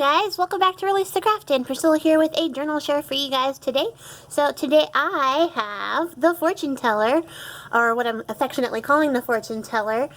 guys, welcome back to Release the Craftin. Priscilla here with a journal share for you guys today. So today I have the fortune teller, or what I'm affectionately calling the fortune teller.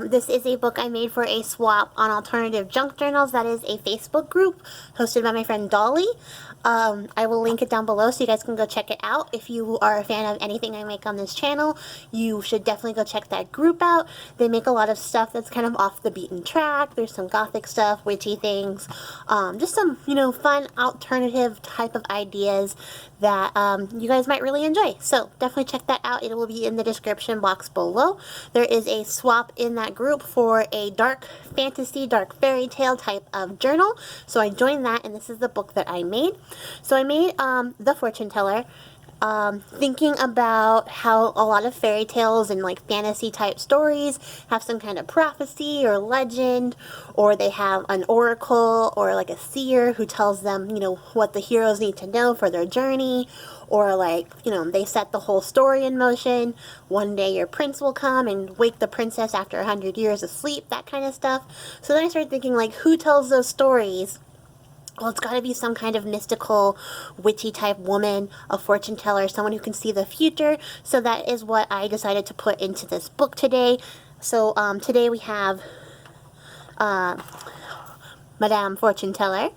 This is a book I made for a swap on alternative junk journals. That is a Facebook group hosted by my friend Dolly. I will link it down below so you guys can go check it out. If you are a fan of anything I make on this channel, you should definitely go check that group out. They make a lot of stuff that's kind of off the beaten track. There's some gothic stuff, witchy things, just some, fun alternative type of ideas that you guys might really enjoy. So definitely check that out. It will be in the description box below. There is a swap in that group for a dark fantasy, dark fairy tale type of journal. So I joined that, and this is the book that I made. So I made the fortune teller, thinking about how a lot of fairy tales and like fantasy type stories have some kind of prophecy or legend, or they have an oracle or like a seer who tells them, what the heroes need to know for their journey, or like, they set the whole story in motion. One day your prince will come and wake the princess after 100 years of sleep, that kind of stuff. So then I started thinking, like, who tells those stories? Well, it's got to be some kind of mystical, witchy type woman, a fortune teller, someone who can see the future. So that is what I decided to put into this book today. So today we have Madame Fortune Teller.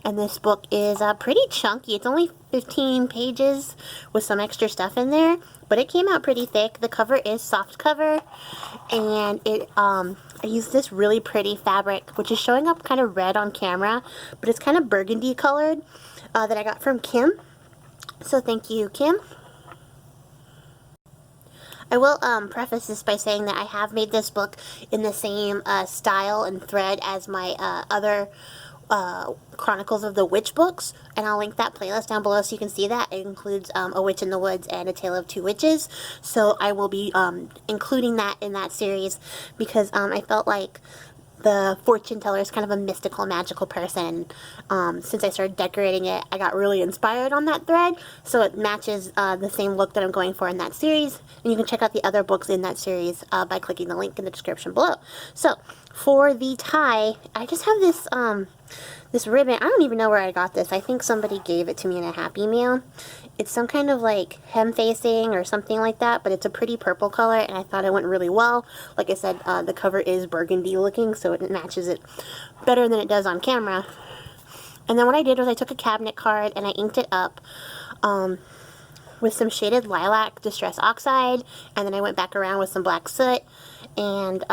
And this book is pretty chunky. It's only 15 pages with some extra stuff in there, but it came out pretty thick. The cover is soft cover, and I used this really pretty fabric, which is showing up kind of red on camera, but it's kind of burgundy colored, that I got from Kim. So thank you, Kim. I will preface this by saying that I have made this book in the same style and thread as my other Chronicles of the Witch books, and I'll link that playlist down below so you can see that. It includes A Witch in the Woods and A Tale of Two Witches, so I will be including that in that series because I felt like the fortune teller is kind of a mystical, magical person. Since I started decorating it, I got really inspired on that thread, so it matches the same look that I'm going for in that series. And you can check out the other books in that series by clicking the link in the description below. So for the tie, I just have this this ribbon. I don't even know where I got this. I think somebody gave it to me in a Happy Meal. It's some kind of like hem facing or something like that, but it's a pretty purple color, and I thought it went really well. Like I said, the cover is burgundy looking, so it matches it better than it does on camera. And then what I did was I took a cabinet card and I inked it up with some shaded lilac distress oxide, and then I went back around with some black soot, and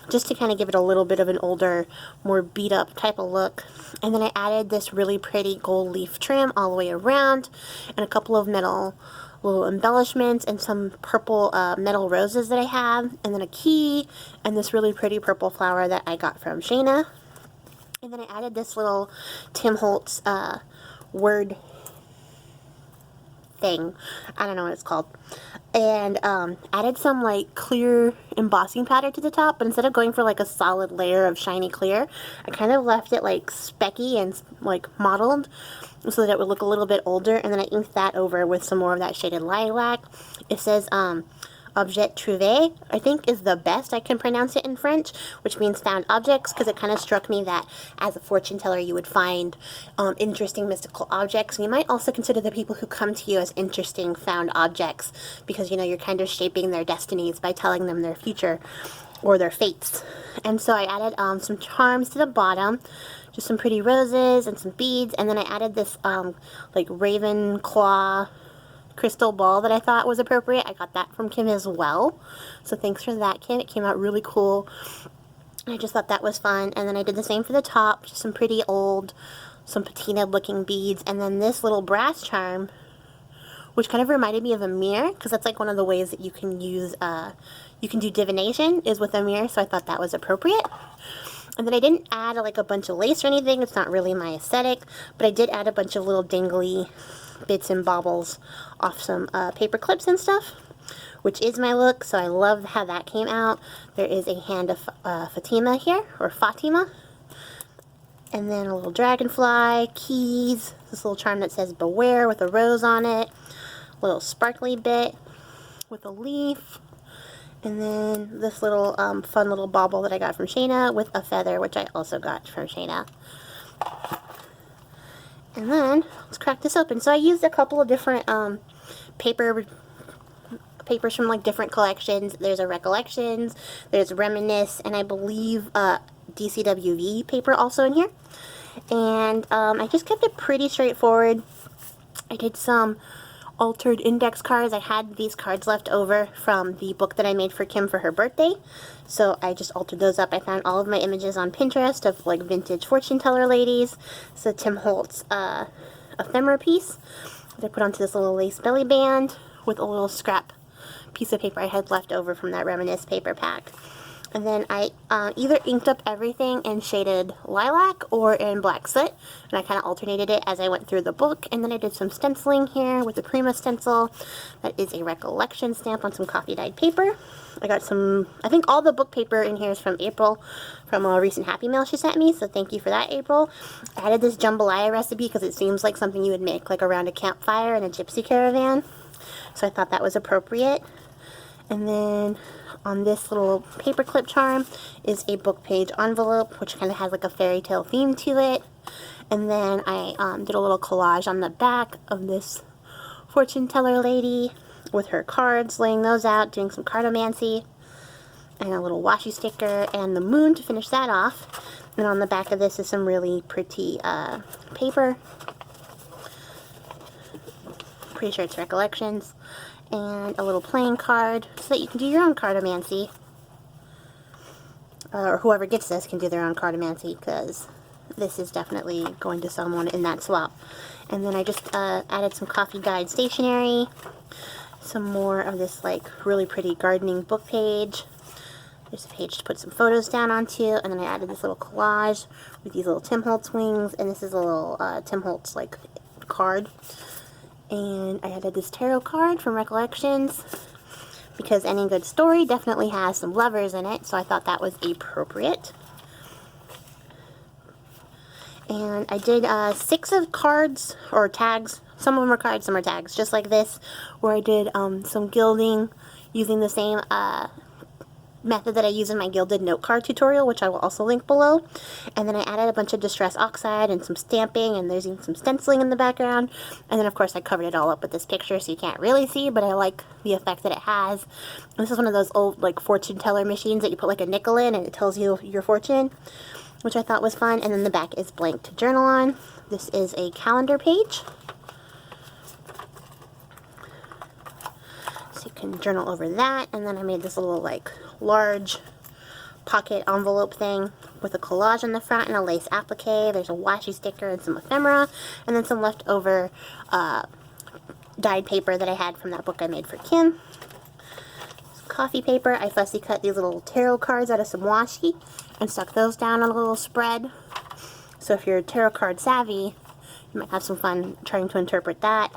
just to kind of give it a little bit of an older, more beat up type of look. And then I added this really pretty gold leaf trim all the way around, and a couple of metal little embellishments, and some purple metal roses that I have, and then a key, and this really pretty purple flower that I got from Shayna. And then I added this little Tim Holtz word thing. I don't know what it's called. And added some like clear embossing powder to the top, but instead of going for like a solid layer of shiny clear, I kind of left it like specky and like mottled so that it would look a little bit older, and then I inked that over with some more of that shaded lilac. It says objet trouvé, I think is the best I can pronounce it in French, which means found objects, because it kind of struck me that as a fortune teller you would find interesting mystical objects, and you might also consider the people who come to you as interesting found objects, because you're kind of shaping their destinies by telling them their future or their fates. And so I added some charms to the bottom, just some pretty roses and some beads, and then I added this like raven claw crystal ball that I thought was appropriate. I got that from Kim as well, so thanks for that, Kim. It came out really cool. I just thought that was fun. And then I did the same for the top, just some pretty old, some patina looking beads, and then this little brass charm, which kind of reminded me of a mirror, because that's like one of the ways that you can use you can do divination is with a mirror, so I thought that was appropriate. And then I didn't add like a bunch of lace or anything. It's not really my aesthetic, but I did add a bunch of little dangly bits and baubles off some paper clips and stuff, which is my look, so I love how that came out. There is a hand of Fatima here, or Fatima, and then a little dragonfly, keys, this little charm that says beware with a rose on it, a little sparkly bit with a leaf, And then this little fun little bauble that I got from Shayna with a feather, which I also got from Shayna. And then, let's crack this open. So I used a couple of different papers from like different collections. There's a Recollections, there's Reminisce, and I believe DCWV paper also in here. And I just kept it pretty straightforward. I did some altered index cards. I had these cards left over from the book that I made for Kim for her birthday, so I just altered those up. I found all of my images on Pinterest of like vintage fortune teller ladies. So Tim Holtz ephemera piece that I put onto this little lace belly band with a little scrap piece of paper I had left over from that Reminisce paper pack. And then I either inked up everything in shaded lilac or in black soot, and I kind of alternated it as I went through the book. And then I did some stenciling here with a Prima stencil. That is a Recollection stamp on some coffee dyed paper. I got some, I think all the book paper in here is from April, from a recent Happy Mail she sent me, so thank you for that, April. I added this jambalaya recipe because it seems like something you would make like around a campfire in a gypsy caravan, so I thought that was appropriate. And then on this little paperclip charm is a book page envelope, which kind of has like a fairy tale theme to it. And then I did a little collage on the back of this fortune teller lady with her cards, laying those out, doing some cartomancy, and a little washi sticker, and the moon to finish that off. And on the back of this is some really pretty paper. Pretty sure it's Recollections. And a little playing card so that you can do your own cartomancy. Or whoever gets this can do their own cartomancy, because this is definitely going to someone in that swap. And then I just added some coffee dyed stationery, some more of this like really pretty gardening book page. There's a page to put some photos down onto, and then I added this little collage with these little Tim Holtz wings, and this is a little Tim Holtz like card. And I added this tarot card from Recollections because Any Good Story definitely has some lovers in it, so I thought that was appropriate. And I did 6 of cards, or tags. Some of them are cards, some are tags, just like this, where I did some gilding using the same method that I use in my gilded note card tutorial, which I will also link below. And then I added a bunch of distress oxide and some stamping, and there's even some stenciling in the background. And then of course I covered it all up with this picture so you can't really see, but I like the effect that it has. And this is one of those old like fortune teller machines that you put like a nickel in and it tells you your fortune, which I thought was fun. And then the back is blank to journal on. This is a calendar page, so you can journal over that. And then I made this little like large pocket envelope thing with a collage on the front and a lace applique. There's a washi sticker and some ephemera, and then some leftover dyed paper that I had from that book I made for Kim. Some coffee paper. I fussy cut these little tarot cards out of some washi and stuck those down on a little spread. So if you're tarot card savvy, you might have some fun trying to interpret that.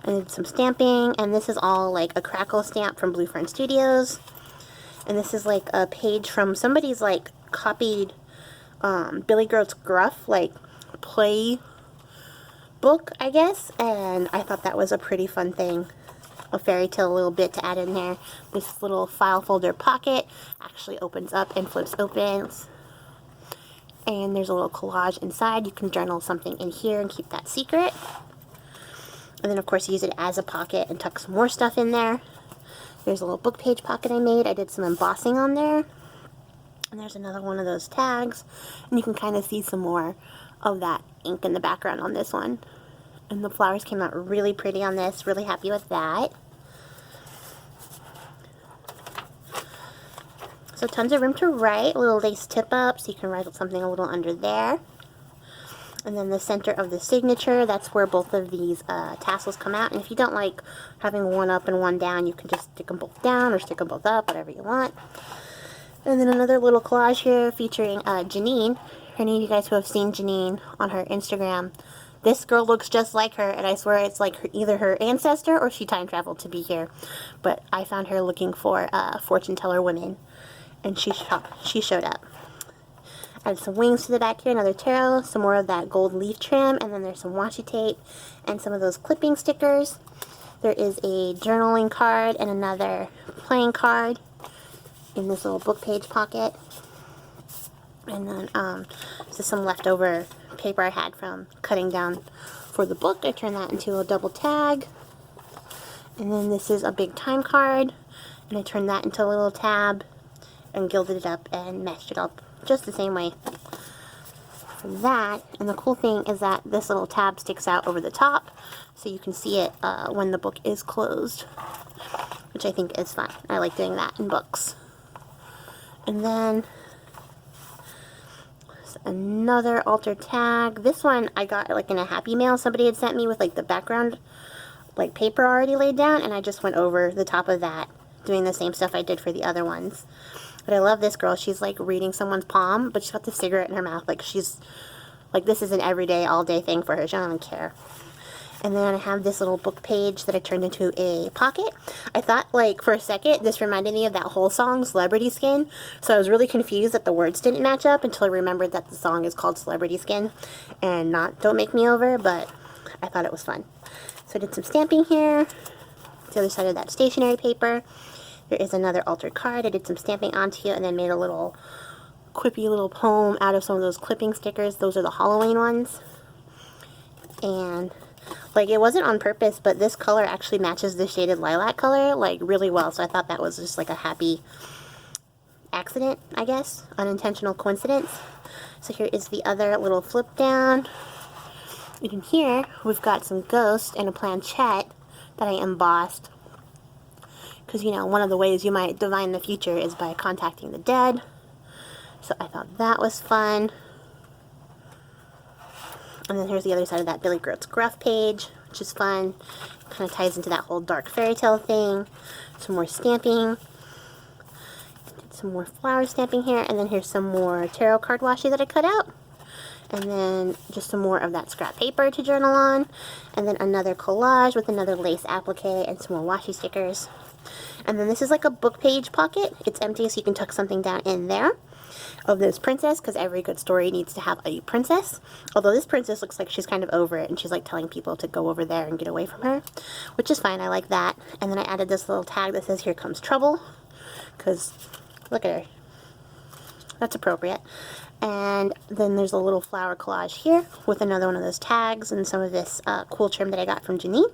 And did some stamping, and this is all like a crackle stamp from Blue Fern Studios. And this is like a page from somebody's like copied Billy Goat's Gruff like play book, I guess. And I thought that was a pretty fun thing, a fairy tale little bit to add in there. This little file folder pocket actually opens up and flips open. And there's a little collage inside. You can journal something in here and keep that secret. And then of course use it as a pocket and tuck some more stuff in there. There's a little book page pocket I made. I did some embossing on there. And there's another one of those tags. And you can kind of see some more of that ink in the background on this one. And the flowers came out really pretty on this. Really happy with that. So tons of room to write. A little lace tip up so you can write something a little under there. And then the center of the signature, that's where both of these tassels come out. And if you don't like having one up and one down, you can just stick them both down or stick them both up, whatever you want. And then another little collage here featuring Janine. For any of you guys who have seen Janine on her Instagram, this girl looks just like her, and I swear it's like either her ancestor or she time traveled to be here. But I found her looking for fortune teller women, and she showed up. Added some wings to the back here, another tarot, some more of that gold leaf trim, and then there's some washi tape and some of those clipping stickers. There is a journaling card and another playing card in this little book page pocket. And then this is some leftover paper I had from cutting down for the book. I turned that into a double tag. And then this is a big time card, and I turned that into a little tab and gilded it up and meshed it up just the same way for that. And the cool thing is that this little tab sticks out over the top, so you can see it when the book is closed, which I think is fun. I like doing that in books. And then another altered tag. This one I got like in a Happy Mail somebody had sent me with like the background like paper already laid down, and I just went over the top of that doing the same stuff I did for the other ones. But I love this girl. She's like reading someone's palm, but she's got the cigarette in her mouth. Like she's like, this is an everyday all day thing for her. She doesn't care. And then I have this little book page that I turned into a pocket. I thought, like, for a second, this reminded me of that whole song, Celebrity Skin. So I was really confused that the words didn't match up until I remembered that the song is called Celebrity Skin and not Don't Make Me Over, but I thought it was fun. So I did some stamping here. The other side of that stationery paper. There is another altered card. I did some stamping onto it and then made a little quippy little poem out of some of those clipping stickers. Those are the Halloween ones. And like, it wasn't on purpose, but this color actually matches the shaded lilac color, like, really well. So I thought that was just, like, a happy accident, I guess. Unintentional coincidence. So here is the other little flip down. And in here, we've got some ghost and a planchette that I embossed. Because, you know, one of the ways you might divine the future is by contacting the dead. So I thought that was fun. And then here's the other side of that Billy Groats Gruff page, which is fun. Kind of ties into that whole dark fairy tale thing. Some more stamping. Some more flower stamping here. And then here's some more tarot card washi that I cut out. And then just some more of that scrap paper to journal on. And then another collage with another lace applique and some more washi stickers. And then this is like a book page pocket. It's empty, so you can tuck something down in there of this princess, because every good story needs to have a princess. Although this princess looks like she's kind of over it, and she's like telling people to go over there and get away from her, which is fine. I like that. And then I added this little tag that says "Here Comes Trouble," because look at her. That's appropriate. And then there's a little flower collage here with another one of those tags and some of this cool trim that I got from Janine.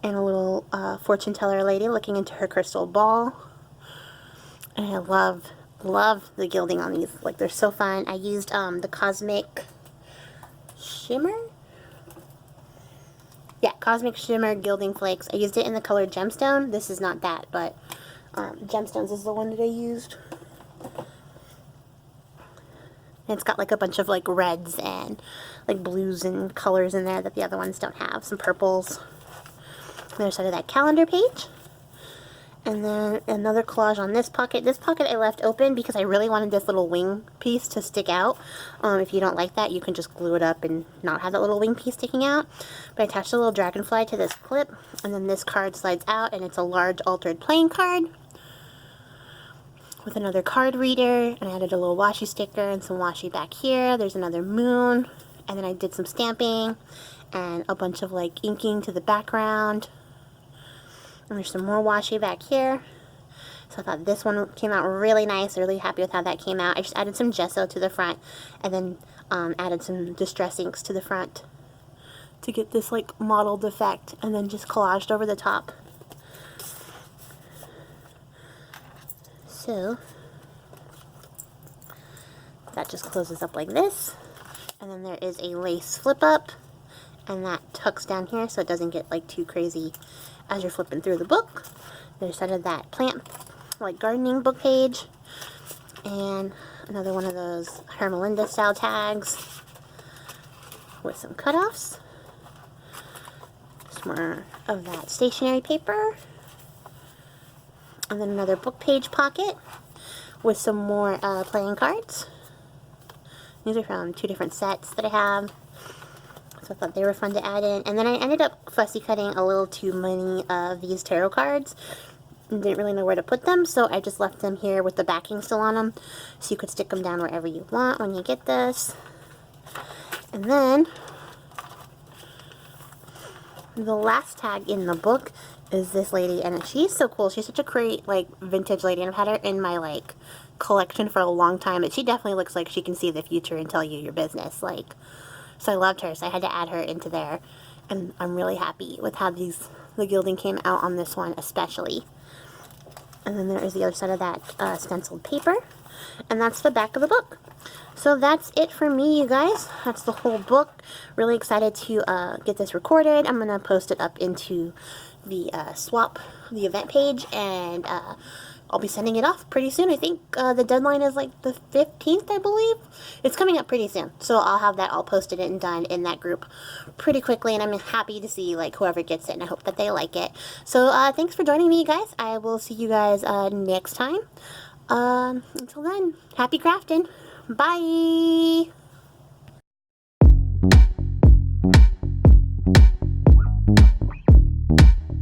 And a little fortune teller lady looking into her crystal ball. And I love the gilding on these. Like, they're so fun. I used the Cosmic Shimmer? Yeah, Cosmic Shimmer Gilding Flakes. I used it in the color Gemstone. This is not that, but Gemstones is the one that I used. And it's got like a bunch of like reds and like blues and colors in there that the other ones don't have. Some purples. The other side of that calendar page. And then another collage on this pocket. This pocket I left open because I really wanted this little wing piece to stick out. If you don't like that, you can just glue it up and not have that little wing piece sticking out. But I attached a little dragonfly to this clip, and then this card slides out, and it's a large altered playing card with another card reader. And I added a little washi sticker and some washi back here. There's another moon, and then I did some stamping and a bunch of like inking to the background. And there's some more washi back here. So I thought this one came out really nice. Really happy with how that came out. I just added some gesso to the front and then added some distress inks to the front to get this like mottled effect, and then just collaged over the top. So that just closes up like this. And then there is a lace flip up, and that tucks down here so it doesn't get like too crazy as you're flipping through the book. There's side of that plant, like gardening book page, and another one of those Hermelinda style tags with some cutoffs. Some more of that stationery paper, and then another book page pocket with some more playing cards. These are from 2 different sets that I have. So I thought they were fun to add in. And then I ended up fussy cutting a little too many of these tarot cards. And didn't really know where to put them, so I just left them here with the backing still on them. So you could stick them down wherever you want when you get this. And then the last tag in the book is this lady, and she's so cool. She's such a great, like, vintage lady, and I've had her in my, like, collection for a long time. But she definitely looks like she can see the future and tell you your business, like, so I loved her, so I had to add her into there, and I'm really happy with how the gilding came out on this one especially. And then there is the other side of that stenciled paper, and that's the back of the book. So that's it for me, you guys. That's the whole book. Really excited to get this recorded. I'm going to post it up into the swap, the event page, and I'll be sending it off pretty soon. I think the deadline is like the 15th, I believe. It's coming up pretty soon. So I'll have that all posted and done in that group pretty quickly, and I'm happy to see like whoever gets it, and I hope that they like it. So thanks for joining me, guys. I will see you guys next time. Until then, happy crafting. Bye!